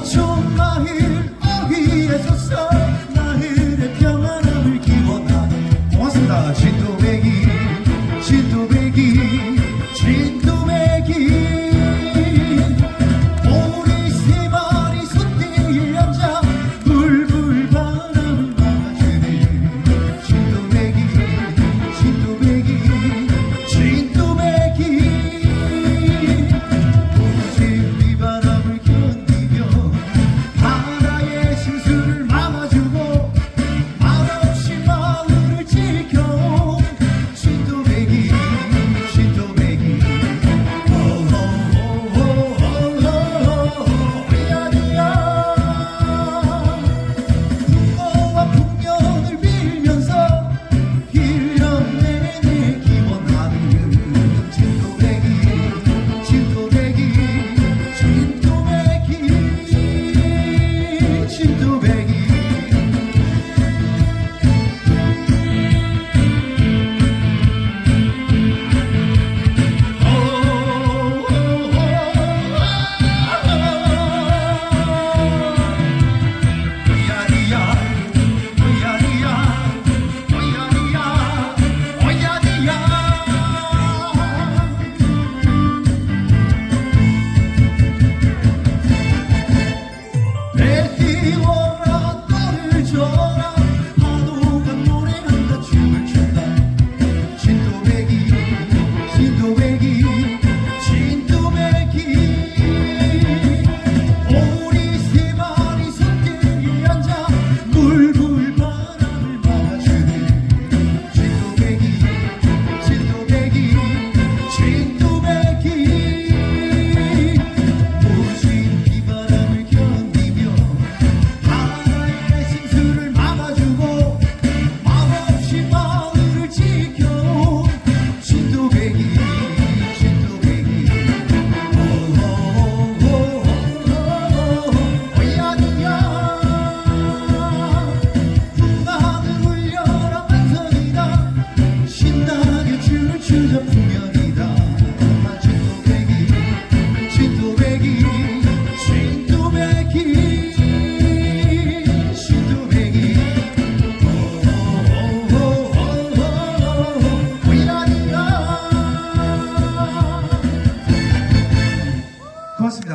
좋은 마을 어귀에 섰어 마을의 평안함을 기원하는 고맙습니다. 진도배기 진도배기 진도배기 오리 세 마리 솥대에 앉아 불불 바람을 막아주는 진도배기 진도배기 진도배기 오직 비바람을 견디며 바다의 심수를 막아주고 말없이 마을을 지켜 진도배기 진도배기 풍어와 풍년을 빌면서 1년 내내 기원하는 진도배기 진도배기 진도배기 진도배기 배 띄워라 떠를 줘라 파도가 노래한다 춤을 춘다 진도배기 진도배기 진도배기 오리 세 마리 솥대에 앉아 불불 바람을 막아주는 진도배기 진도배기 진도배기 오직 비바람을 견디며 바다의 심수를 막아주고 말없이 마을을 지켜 진도배기 진도배기 오야니야 풍악을 울려라 만선이다 신나게 춤을 추자 풍년이다 진도배기 진도배기 진도배기 진도배기 오야니야 고맙습니다.